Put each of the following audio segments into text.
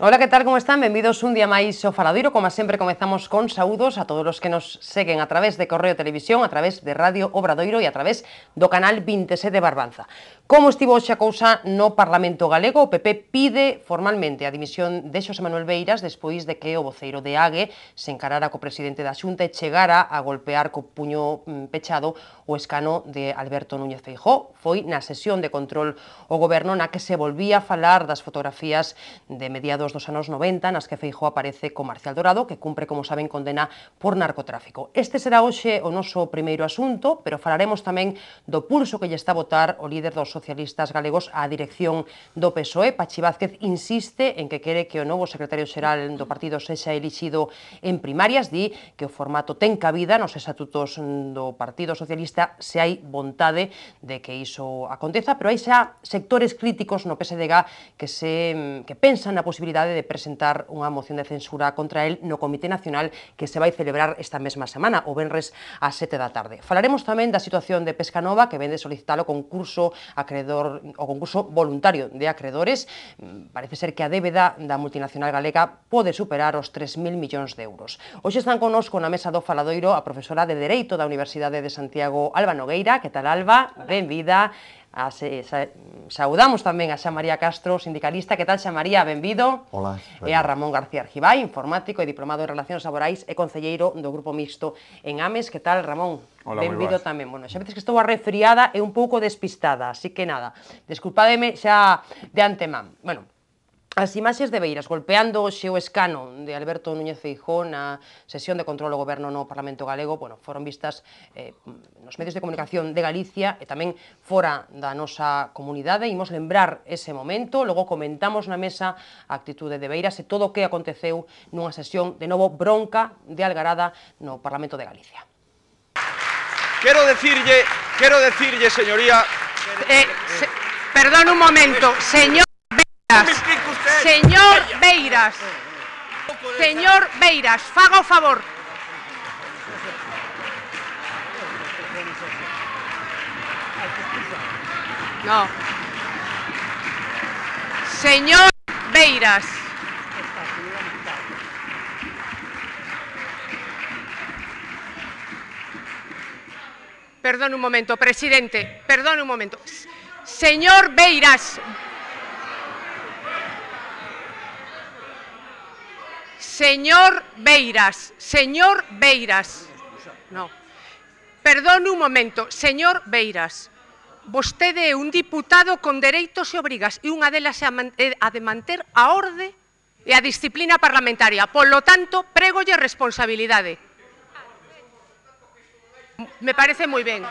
Ola, que tal, como están? Benvidos un día máis ao Faladoiro. Como sempre, comezamos con saúdos a todos os que nos seguen a través de Correo Televisión, a través de Radio Obradoiro e a través do canal 27 de Barbanza. Como estivo hoxe a cousa no Parlamento Galego, o PP pide formalmente a dimisión de Xosé Manuel Beiras despois de que o voceiro de AGE se encarara co presidente da Xunta e chegara a golpear co puño pechado o escano de Alberto Núñez Feijóo. Foi na sesión de control ao goberno na que se volvía a falar das fotografías de mediados dos anos 90, nas que Feijóo aparece co Marcial Dorado, que cumpre, como saben, condena por narcotráfico. Este será hoxe o noso primeiro asunto, pero falaremos tamén do pulso que lle está a botar o líder dos socialistas galegos á dirección do PSOE. Pachi Vázquez insiste en que quere que o novo secretario xeral do partido sexa elixido en primarias, di que o formato ten cabida nos estatutos do Partido Socialista se hai vontade de que iso aconteza, pero hai xa sectores críticos no PSDG que pensan na posibilidade de presentar unha moción de censura contra el no Comité Nacional que se vai celebrar esta mesma semana, o venres ás 7 da tarde. Falaremos tamén da situación de Pescanova, que vende solicitar o concurso voluntario de acreedores. Parece ser que a débeda da multinacional galega pode superar os 3.000 millóns de euros. Hoxe están connosco na mesa do Faladoiro a profesora de Dereito da Universidade de Santiago, Alba Nogueira. Que tal, Alba? Benvida. Saudamos tamén a Xa María Castro, sindicalista. Que tal, Xa María? Benvido. Hola. E a Ramón García Argibay, informático e diplomado en Relacións Laborais e concelleiro do Grupo Mixto en Ames. Que tal, Ramón? Hola, benvido tamén. Bueno, xa veces que estou arrefriada e un pouco despistada, así que nada, desculpademe xa de antemán. Bueno, as imaxes de Beiras golpeando o escano de Alberto Núñez Feijóo na sesión de control ao goberno no Parlamento Galego, bueno, foron vistas nos medios de comunicación de Galicia e tamén fora da nosa comunidade. Imos lembrar ese momento, logo comentamos na mesa a actitude de Beiras e todo o que aconteceu nunha sesión de novo bronca de algarada no Parlamento de Galicia. Quiero decirlle, señoría... Perdón un momento, señor Beiras. Señor Beiras, faga o favor. No. Señor Beiras. Perdón un momento, presidente, perdón un momento. Señor Beiras. Señor Beiras. No. Perdón un momento, señor Beiras. Vostede é un diputado con dereitos e obrigas e unha delas é a de manter a orde e a disciplina parlamentaria. Polo tanto, prégolle responsabilidade. Me parece moi ben.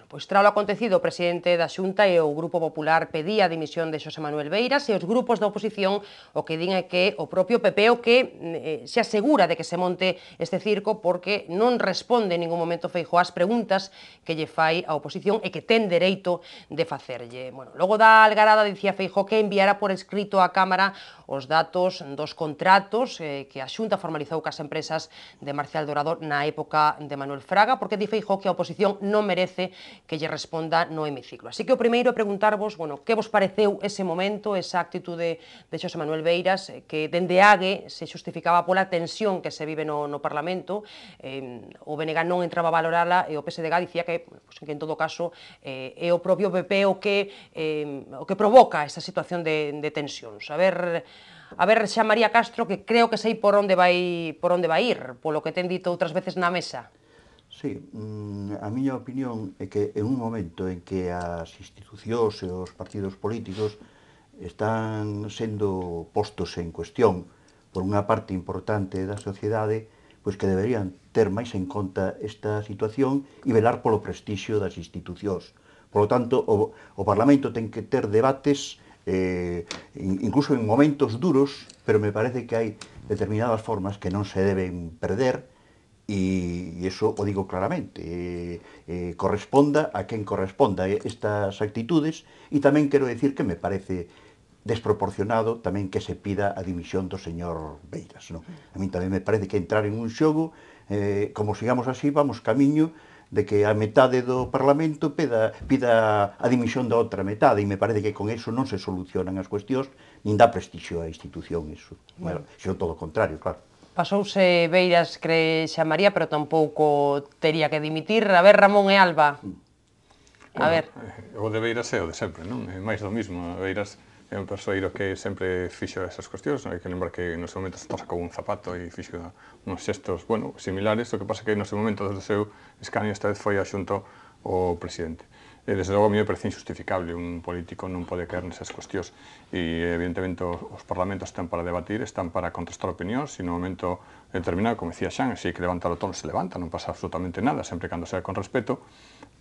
Pois tralo acontecido, o presidente da Xunta e o Grupo Popular pedía a dimisión de Xosé Manuel Beiras e os grupos da oposición o que din é que o propio PP o que se asegura de que se monte este circo porque non responde en ningún momento Feijóo ás preguntas que lle fai a oposición e que ten dereito de facerlle. Bueno, logo da algarada dicía Feijóo que enviara por escrito á Cámara os datos dos contratos que a Xunta formalizou cas empresas de Marcial Dorado na época de Manuel Fraga, porque di Feijóo que a oposición non merece que lle responda no hemiciclo. Así que o primeiro é preguntarvos, bueno, que vos pareceu ese momento, esa actitude de Xosé Manuel Beiras, que dende AGE se justificaba pola tensión que se vive no Parlamento, o BNG non entraba a valorala e o PSDG dicía que, que en todo caso, é o propio PP o que provoca esa situación de tensións. A ver, Xa María Castro, que creo que sei por onde vai ir, polo que ten dito outras veces na mesa. Sí, a miña opinión é que en un momento en que as institucións e os partidos políticos están sendo postos en cuestión por unha parte importante da sociedade, pois que deberían ter máis en conta esta situación e velar polo prestixio das institucións. Por lo tanto, o Parlamento ten que ter debates incluso en momentos duros, pero me parece que hai determinadas formas que non se deben perder. E iso o digo claramente, corresponda a quen corresponda estas actitudes, e tamén quero decir que me parece desproporcionado tamén que se pida a dimisión do señor Beiras. A mí tamén me parece que entrar en un xogo, como sigamos así, vamos camiño de que a metade do Parlamento pida a dimisión da outra metade, e me parece que con eso non se solucionan as cuestións, nin dá prestixio á institución iso. Bueno, xo todo o contrario, claro. Pasouse Beiras que Xamaría, pero tampouco tería que dimitir. A ver, Ramón e Alba. A ver. O de Beiras é o de sempre, non? É máis do mismo. Beiras é un persoeiro que sempre fixo esas cuestións, hai que lembrar que no seu momento se sacou un zapato e fixo uns xestos, bueno, similares, o que pasa que no seu momento, desde o seu escanio, esta vez foi xunto o presidente. E, desde logo, a mí me parece injustificable, un político non pode caer nesas cuestións, e, evidentemente, os parlamentos están para debatir, están para contrastar opinións, e no momento determinado, como decía Xan, se hai que levantar o tono, se levanta, non pasa absolutamente nada, sempre cando sea con respeto,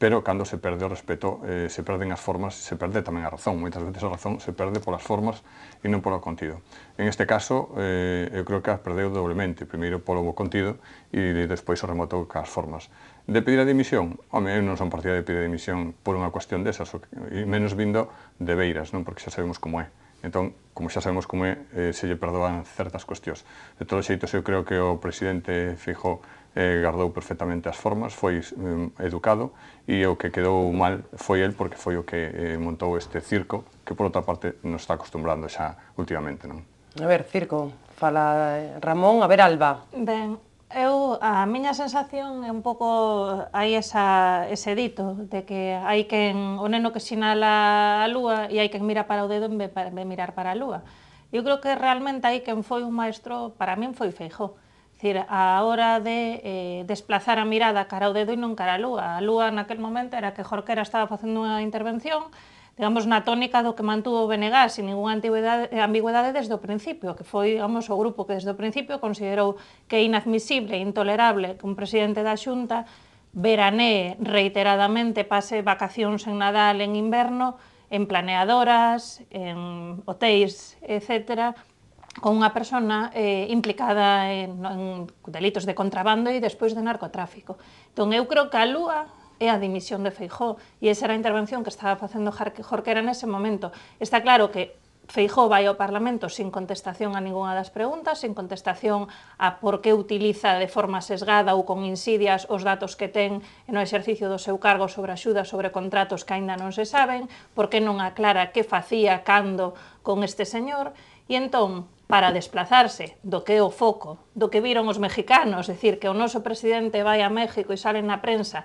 pero cando se perde o respeto, se perden as formas, se perde tamén a razón. Moitas veces a razón se perde polas formas e non polo contido. En este caso, eu creo que a perdeu doblemente, primeiro polo contido e despois o rematou cas formas. De pedir a dimisión? Home, eu non son partidario de pedir a dimisión por unha cuestión desas, e menos vindo de Beiras, non? Porque xa sabemos como é. Entón, como xa sabemos como é, se lle perdoan certas cuestións. De todos os xeitos, eu creo que o presidente Feijóo guardou perfectamente as formas, foi educado, e o que quedou mal foi el, porque foi o que montou este circo, que por outra parte nos está acostumbrando xa últimamente, non? A ver, circo, fala Ramón. A ver, Alba. Ben, a miña sensación é un pouco, hai ese dito de que hai quen, o neno que sinala a lúa e hai quen mira para o dedo en vez de mirar para a lúa. Eu creo que realmente hai quen foi un maestro, para min foi Feijóo. É dicir, a hora de desplazar a mirada cara ao dedo e non cara á lúa. A lúa naquel momento era que Jorquera estaba facendo unha intervención, digamos, na tónica do que mantuvo o BNG sin ninguna ambigüedade desde o principio, que foi, digamos, o grupo que desde o principio considerou que é inadmisible e intolerable que un presidente da Xunta veranee reiteradamente, pase vacacións en Nadal, en inverno, en planeadoras, en hotéis, etcétera, con unha persona implicada en delitos de contrabando e despois de narcotráfico. Entón, eu creo que a lúa é a dimisión de Feijóo, e esa era a intervención que estaba facendo Jorquera nese momento. Está claro que Feijóo vai ao Parlamento sin contestación a ninguna das preguntas, sin contestación a por que utiliza de forma sesgada ou con insidias os datos que ten no exercicio do seu cargo sobre axudas, sobre contratos que aínda non se saben, por que non aclara que facía, cando, con este señor, e entón, para desplazarse do que é o foco, do que viron os mexicanos, decir que o noso presidente vai a México e sale na prensa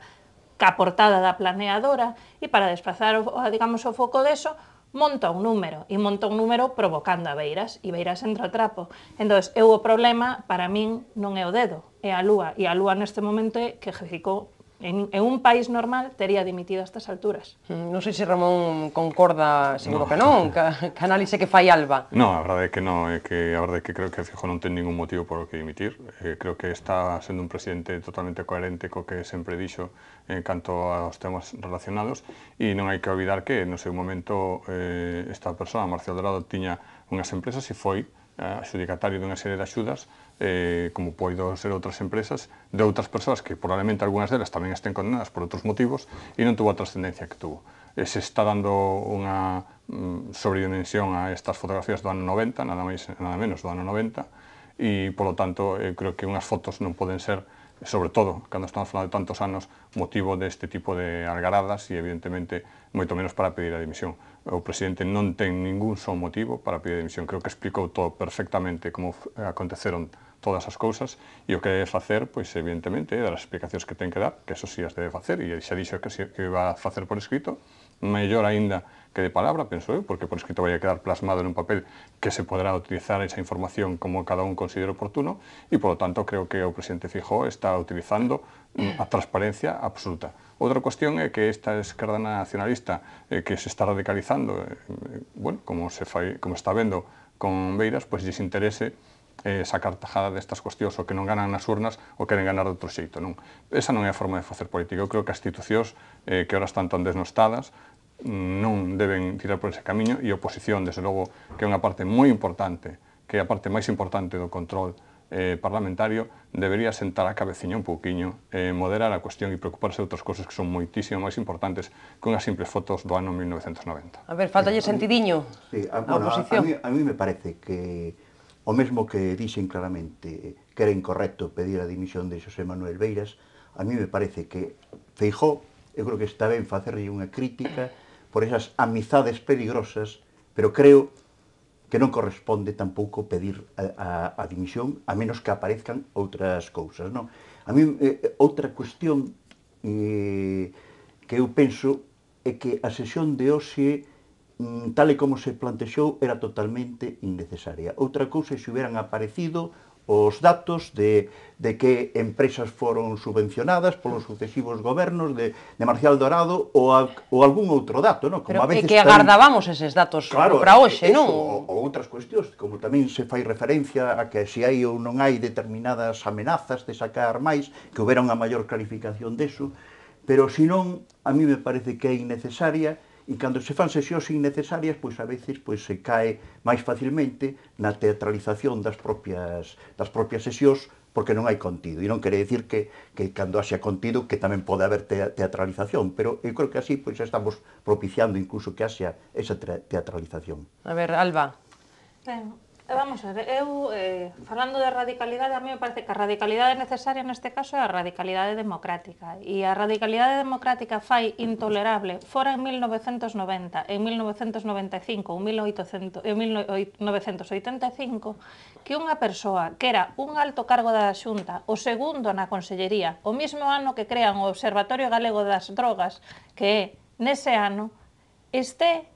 ca portada da planeadora, e para desplazar, digamos, o foco deso, monta un número, e monta un número provocando a Beiras, e Beiras entra ao trapo. Entón, o problema, para min, non é o dedo, é a lúa, e a lúa neste momento é que Feijóo, en un país normal, tería dimitido a estas alturas. Non sei se Ramón concorda, seguro que non, que análise que fai Alba. Non, a verdade é que non, é que a verdade é que creo que Feijóo non ten ningún motivo por o que dimitir. Creo que está sendo un presidente totalmente coherente co que sempre dixo en canto aos temas relacionados, e non hai que olvidar que no seu momento esta persoa, Marcial Dorado, tiña unhas empresas e foi adjudicatario dunha serie de axudas, como poido ser outras empresas, de outras persoas que probablemente algunhas delas tamén estén condenadas por outros motivos, e non tuvo a trascendencia que tuvo. Se está dando unha sobredimensión a estas fotografías do ano 90, nada máis nada menos do ano 90, e, polo tanto, creo que unhas fotos non poden ser, sobre todo, cando estamos falando de tantos anos, motivo deste tipo de algaradas e, evidentemente, moito menos para pedir a dimisión. O presidente non ten ningún só motivo para pedir a dimisión. Creo que explicou todo perfectamente como aconteceron todas as cousas, e o que debe facer, pois, evidentemente, é dar as explicacións que ten que dar, que eso sí as debe facer, e xa dixo que iba a facer por escrito, mellor aínda que de palabra, penso eu, porque por escrito vai a quedar plasmado nun papel que se poderá utilizar esa información como cada un considere oportuno, e, polo tanto, creo que o presidente Feijóo está utilizando a transparencia absoluta. Outra cuestión é que esta esquerda nacionalista que se está radicalizando, bueno, como está vendo con Beiras, pois lles interese sacar tajada destas cuestións, o que non ganan nas urnas o queren ganar de outro xeito, non? Esa non é a forma de facer política. Eu creo que as institucións que ahora están tan desnostadas non deben tirar por ese camiño, e a oposición, desde logo, que é unha parte moi importante, que é a parte máis importante do control parlamentario, debería sentar a cabeciña un pouquiño, moderar a cuestión e preocuparse de outras cousas que son moitísimo máis importantes que unhas simples fotos do ano 1990. A ver, faltalle sentidiño a oposición. A mí me parece que o mesmo que dixen claramente que era incorrecto pedir a dimisión de Xosé Manuel Beiras, a mí me parece que Feijóo, eu creo que está ben facerlle unha crítica por esas amizades peligrosas, pero creo que non corresponde tampouco pedir a dimisión, a menos que aparezcan outras cousas, non? A mí, outra cuestión que eu penso é que a sesión de hoxe, tal e como se plantexou, era totalmente innecesaria. Outra cousa é se hubieran aparecido os datos de que empresas foron subvencionadas polos sucesivos gobernos de Marcial Dorado ou algún outro dato, non? Pero é que agardábamos eses datos para hoxe, non? Ou outras cuestións, como tamén se fai referencia a que se hai ou non hai determinadas amenazas de sacar máis, que houbera unha maior clarificación deso, pero senón, a mí me parece que é innecesaria. E cando se fan sesións innecesarias, pois a veces se cae máis facilmente na teatralización das propias sesións, porque non hai contido. E non quere dicir que cando haxa contido, que tamén pode haber teatralización, pero eu creo que así pois estamos propiciando incluso que haxa esa teatralización. A ver, Alba. Ben, vamos a ver, eu, falando de radicalidade, a mí me parece que a radicalidade necesaria neste caso é a radicalidade democrática, e a radicalidade democrática fai intolerable, fora en 1990, en 1995 ou en 1985, que unha persoa que era un alto cargo da Xunta, o segundo na Consellería, o mesmo ano que crean o Observatorio Galego das Drogas, que é nese ano, este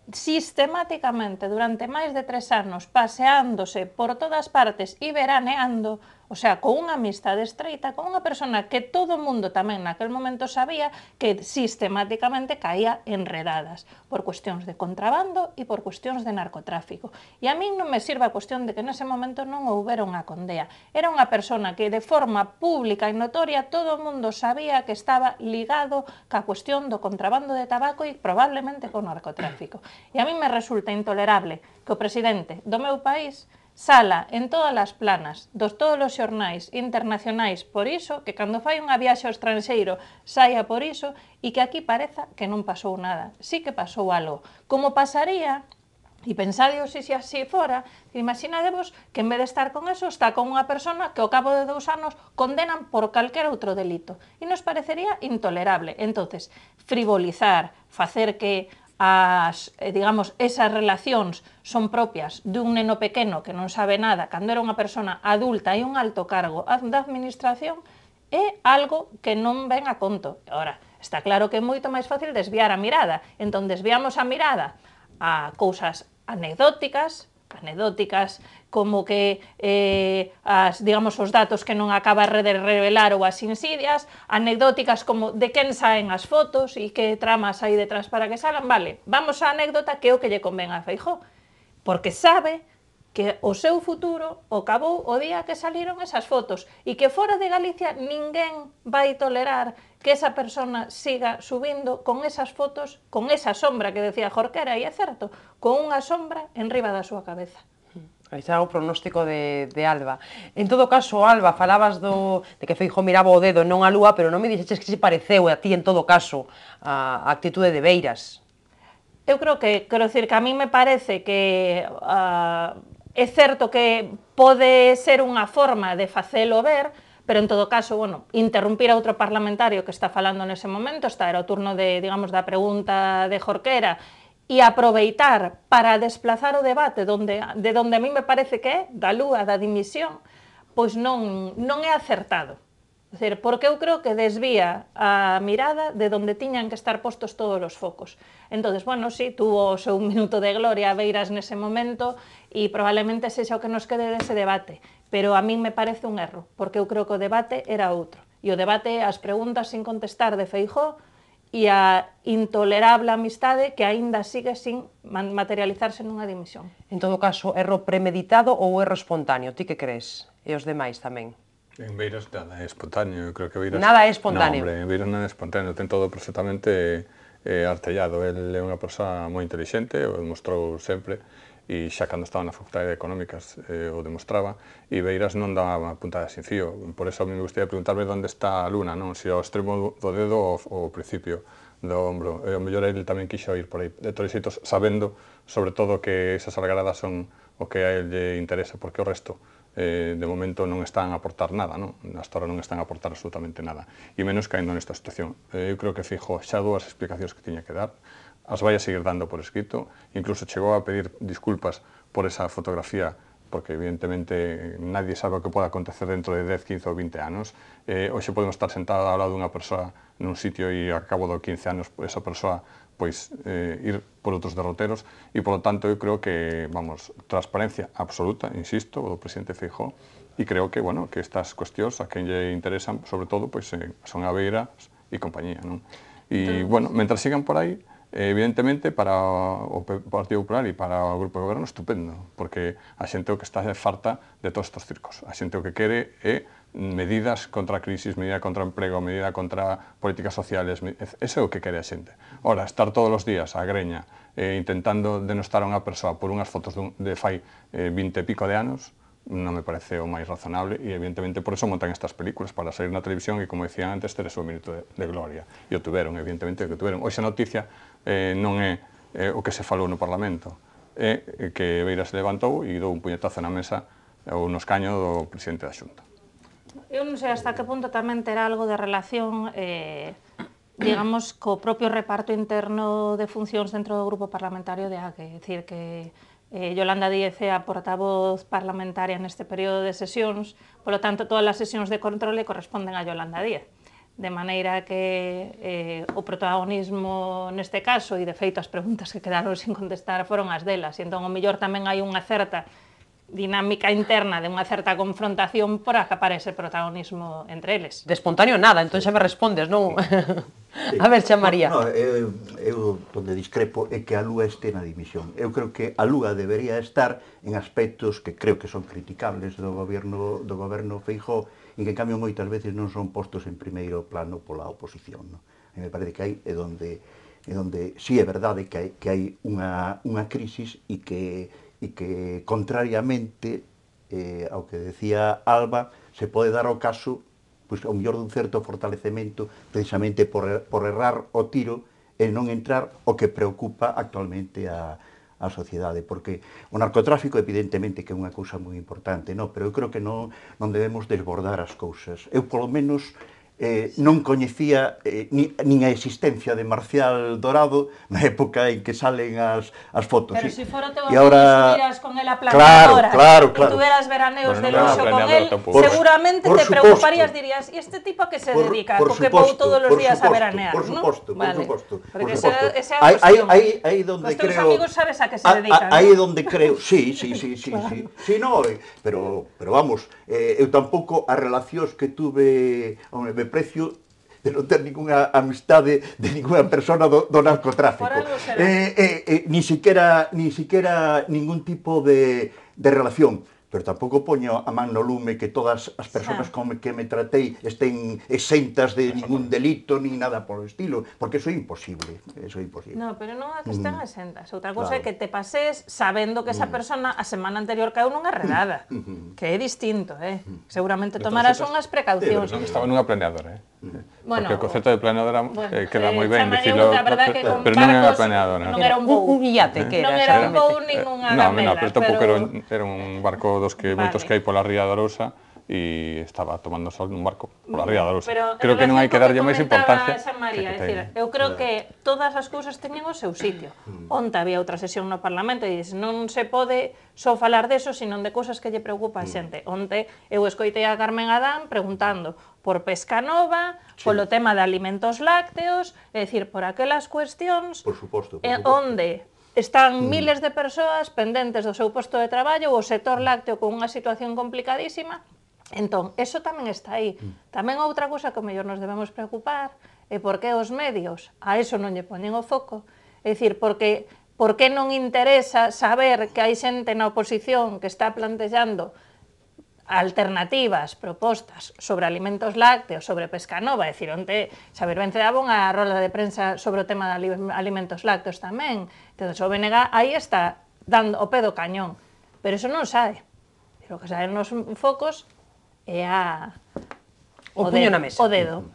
sistemáticamente durante máis de 3 anos paseándose por todas partes e veraneando, o sea, con unha amistade estreita, con unha persona que todo o mundo tamén naquel momento sabía que sistemáticamente caía enredadas por cuestións de contrabando e por cuestións de narcotráfico. E a min non me sirve a cuestión de que nese momento non houbera unha condea. Era unha persona que de forma pública e notoria todo o mundo sabía que estaba ligado ca cuestión do contrabando de tabaco e probablemente co narcotráfico. E a min me resulta intolerable que o presidente do meu país sala en todas as planas dos todos os xornais internacionais por iso, que cando fai unha viaxe ao estranxeiro saia por iso, e que aquí pareza que non pasou nada. Sí que pasou algo. Como pasaría, e pensadeo se así fora, imaginadevos que en vez de estar con eso, está con unha persona que ao cabo de 2 anos condenan por calquer outro delito. E nos parecería intolerable. Entonces, frivolizar, facer que digamos, esas relacións son propias dun neno pequeno que non sabe nada, cando era unha persona adulta e un alto cargo da administración, é algo que non ven a conto. Ora, está claro que é moito máis fácil desviar a mirada. Entón, desviamos a mirada a cousas anecdóticas como que digamos, os datos que non acaba de revelar ou as insidias, anecdóticas como de quen saen as fotos e que tramas hai detrás para que salan. Vale, vamos á anécdota que é o que lle convén a Feijóo, porque sabe que o seu futuro acabou o día que saliron esas fotos e que fora de Galicia ninguén vai tolerar que esa persona siga subindo con esas fotos, con esa sombra que decía Jorquera, e é certo, con unha sombra enriba da súa cabeza. Aí está o pronóstico de Alba. En todo caso, Alba, falabas de que Feijóo miraba o dedo non a lúa, pero non me dixeches que se pareceu a ti, en todo caso, a actitude de Beiras. Eu creo que, quero dicir, que a mí me parece que é certo que pode ser unha forma de facelo ver, pero en todo caso, bueno, interrumpir a outro parlamentario que está falando nese momento, esta era o turno de, digamos, da pregunta de Jorquera, e aproveitar para desplazar o debate de onde a mí me parece que é, da lúa, da dimisión, pois non é acertado. É dicir, porque eu creo que desvía a mirada de onde tiñan que estar postos todos os focos. Entón, bueno, sí, tuvo o seu minuto de gloria a Beiras nese momento e probablemente sexa o que nos quede dese debate, pero a min me parece un erro, porque eu creo que o debate era outro. E o debate, as preguntas sin contestar de Feijóo, e a intolerable amistade que aínda sigue sin materializarse nunha dimisión. En todo caso, erro premeditado ou erro espontáneo? Ti que crees? E os demais tamén? En Beiras nada é espontáneo, eu creo que Beiras... Nada é espontáneo? Non, hombre, en Beiras nada é espontáneo, ten todo perfectamente artellado. El é unha persoa moi inteligente, o demostrou sempre, e xa cando estaba na Facultade de Económicas o demostraba, e Beiras non daba puntada sin fío. Por eso a mí me gustaría preguntarme onde está a luna, non? Se ao extremo do dedo ou ao principio do ombro. E o mellor ele tamén quixo ir por aí, de todos xeitos, sabendo, sobre todo, que esas algaradas son o que a ele lle interesa, porque o resto de momento non están a aportar nada, non? Hasta ahora non están a aportar absolutamente nada, e menos caendo nesta situación. Eu creo que Feijóo xa dou as explicacións que tiña que dar, as vai a seguir dando por escrito, incluso chegou a pedir disculpas por esa fotografía, porque evidentemente nadie sabe o que pode acontecer dentro de 10, 15 ou 20 anos. Hoxe podemos estar sentados ao lado dunha persoa nun sitio e ao cabo de 15 anos esa persoa pois ir por outros derroteros, e polo tanto eu creo que, vamos, transparencia absoluta, insisto, o do presidente Feijóo, e creo que, bueno, que estas cuestións a quen lle interesan, sobre todo, pois son a Beiras e compañía, non? E, bueno, mentras sigan por aí, evidentemente, para o Partido Popular e para o Grupo de Goberno, estupendo, porque a xente o que está é farta de todos estes circos. A xente o que quere é medidas contra a crisis, medida contra o emprego, medida contra políticas sociales, ese é o que quere a xente. Ora, estar todos os días a greña intentando denostar a unha persoa por unhas fotos de fai 20 e pico de anos, non me parece o máis razonable, e evidentemente por eso montan estas películas, para salir na televisión e, como decían antes, ter o seu minuto de gloria. E o tuveron, evidentemente, o que tuveron. Hoxe a noticia non é o que se falou no Parlamento, é que Beiras se levantou e dou un puñetazo na mesa ou no escaño do presidente da Xunta. Eu non sei hasta que punto tamén terá algo de relación, digamos, co propio reparto interno de funcións dentro do grupo parlamentario de AQE. É dicir, que Yolanda Díez é a portavoz parlamentaria neste período de sesións, polo tanto, todas as sesións de controle corresponden a Yolanda Díez. De maneira que o protagonismo neste caso, e de feito as preguntas que quedaron sin contestar foron as delas, e entón o mellor tamén hai unha certa dinámica interna de unha certa confrontación por acapar ese protagonismo entre eles. De espontáneo nada, entón xa me respondes, non? A ver, xa María. Eu donde discrepo é que a Lúa este na dimisión. Eu creo que a Lúa debería estar en aspectos que creo que son criticables do goberno Feijóo, e que en cambio moitas veces non son postos en primeiro plano pola oposición. A mí me parece que aí é onde sí é verdade que hai unha crisis e que contrariamente ao que decía Alba, se pode dar o caso pois, ao mellor dun certo fortalecemento precisamente por errar o tiro e non entrar o que preocupa actualmente a sociedade, porque o narcotráfico evidentemente que é unha cousa moi importante, pero eu creo que non debemos desbordar as cousas. Eu polo menos non coñecía nin a existencia de Marcial Dorado na época en que salen as fotos. Pero se fora teu amigo estuvieras con el a planeadora e tuveras veraneos de luxo con el, seguramente te preocuparías, dirías, e este tipo a que se dedica? Co que vou todos os días a veranear, non? Por suposto. Aí donde creo... Os teus amigos sabes a que se dedican, aí donde creo, sí, pero vamos, eu tampouco as relacións que tuve, me precio de non ter ninguna amistade de ninguna persona do narcotráfico. Ni siquiera ningún tipo de relación. Pero tampouco poño a man no lume que todas as persoas con que me tratei estén exentas de ningún delito ni nada polo estilo, porque eso é imposible. No, pero non é que estén exentas. Outra cousa é que te pases sabendo que esa persona a semana anterior caeu nunha redada, que é distinto, seguramente tomarás unhas precaucións. Non estaba nunha planeadora, porque o concepto de planeadora queda moi ben dicilo, pero non era planeadora. Non era un voo. Un iate, que era. Non era un voo nin unha gamela. Non, pero tampouco era un barco dos que moitos que hai pola Ría de Arousa e estaba tomando sol nun barco pola Ría de Arousa. Creo que non hai que darlle máis importancia. Eu creo que todas as cousas teñen o seu sitio. Onte había outra sesión no Parlamento e dices, non se pode só falar deso, senón de cousas que lle preocupa a xente. Onte eu escoitei a Carmen Adán preguntando por Pescanova, polo tema de alimentos lácteos, é dicir, por aquelas cuestións onde están miles de persoas pendentes do seu posto de traballo, o sector lácteo con unha situación complicadísima. Entón, eso tamén está aí. Tamén outra cousa que o mellor nos debemos preocupar é por que os medios a eso non lle poñen o foco. É dicir, por que non interesa saber que hai xente na oposición que está plantexando alternativas, propostas sobre alimentos lácteos, sobre Pescanova, é dicir, onte Xabier Vence daba unha roda de prensa sobre o tema de alimentos lácteos tamén. Entón, o BNG aí está dando o pé do cañón, pero eso non sae. O que sae nos focos é o puño na mesa. O dedo.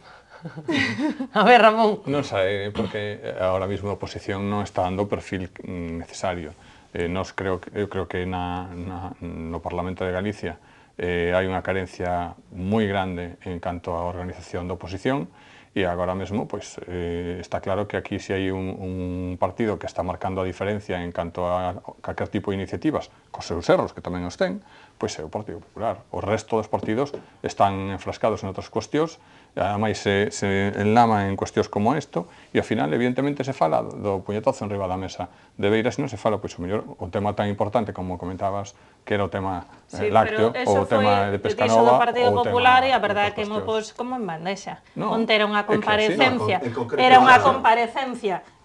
A ver, Ramón. Non sae, porque ahora mismo a oposición non está dando o perfil necesario. Eu creo que no Parlamento de Galicia hai unha carencia moi grande en canto á organización da oposición, e agora mesmo pois, está claro que aquí se hai un partido que está marcando a diferencia en canto a calquer tipo de iniciativas, cos seus erros, que tamén os ten, pois é o Partido Popular. O resto dos partidos están enfrascados en outras cuestións, ademais se enlama en cuestións como isto, e ao final, evidentemente, se fala do puñetazo en riba da mesa de Beiras, e non se fala, pois, o mellor, o tema tan importante como comentabas, que era o tema lácteo, ou o tema de Pescanova, do Partido ou o Popular, e tema a verdade de que mo pos como en bandexa. Onte era unha comparecencia,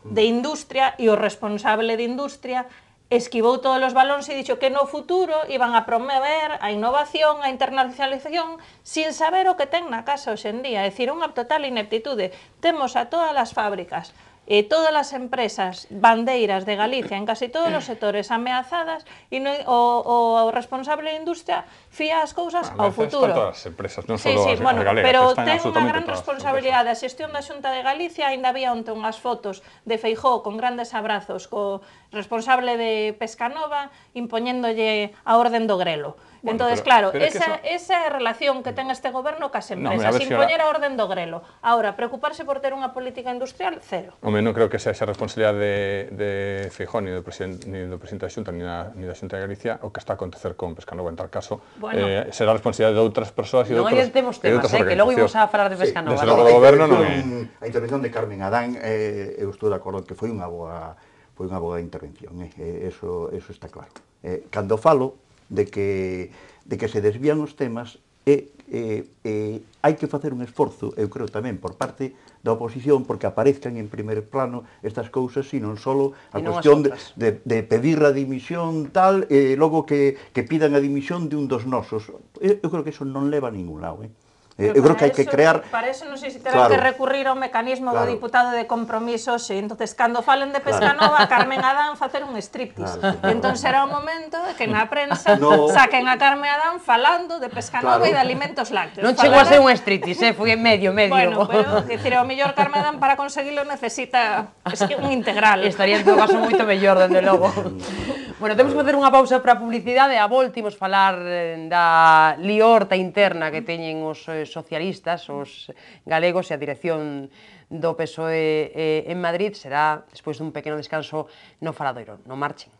de industria, e o responsable de industria esquivou todos os balóns e dixo que no futuro iban a promover a innovación, a internacionalización, sin saber o que ten na casa hoxe en día. É dicir, unha total ineptitude. Temos a todas as fábricas e todas as empresas bandeiras de Galicia en casi todos os sectores ameazadas, e o responsable de industria fía as cousas ao futuro. Están todas as empresas, non só as galegas, pero están ten unha absolutamente gran todas as responsabilidade a xestión da Xunta de Galicia. Ainda había onte unhas fotos de Feijóo con grandes abrazos co responsable de Pescanova impoñéndolle a orden do grelo. Entonces, claro, esa é a relación que ten este goberno cas empresas, impoñer a orden do grelo. Ahora, preocuparse por ter unha política industrial, cero. Home, non creo que sexa a responsabilidade de Feijóo, ni do presidente da Xunta, ni da Xunta de Galicia, o que está a acontecer con Pescanova. En tal caso, será a responsabilidade de outras persoas e de outras organizacións. Non adiantemos temas, que logo imos a falar de Pescanova. Desde logo do goberno non é... A intervención de Carmen Adán, eu estou de acordo que foi unha boa intervención, eso está claro. Cando falo de que se desvían os temas, hai que facer un esforzo, eu creo tamén, por parte da oposición, porque aparezcan en primer plano estas cousas, e non só a cuestión de pedir a dimisión tal, e logo que pidan a dimisión de un dos nosos. Eu creo que eso non leva a ningún lado, eu creo que hai que crear... Para eso non sei se terán que recurrir ao mecanismo do diputado de compromiso, entonces, cando falen de Pescanova, Carmen Adán facer un striptease. Entón será o momento de que na prensa saquen a Carmen Adán falando de Pescanova e de alimentos lácteos. Non chegou a ser un striptease, foi medio. Bueno, pero, dicir, o mellor Carmen Adán para conseguilo necesita un integral. Estaría en todo caso moito mellor, dende logo. Bueno, temos que facer unha pausa para a publicidade, a voltimos falar da liorta interna que teñen os socialistas, os galegos, e a dirección do PSOE en Madrid. Será despois dun pequeno descanso no Faladoiro. Non marchen.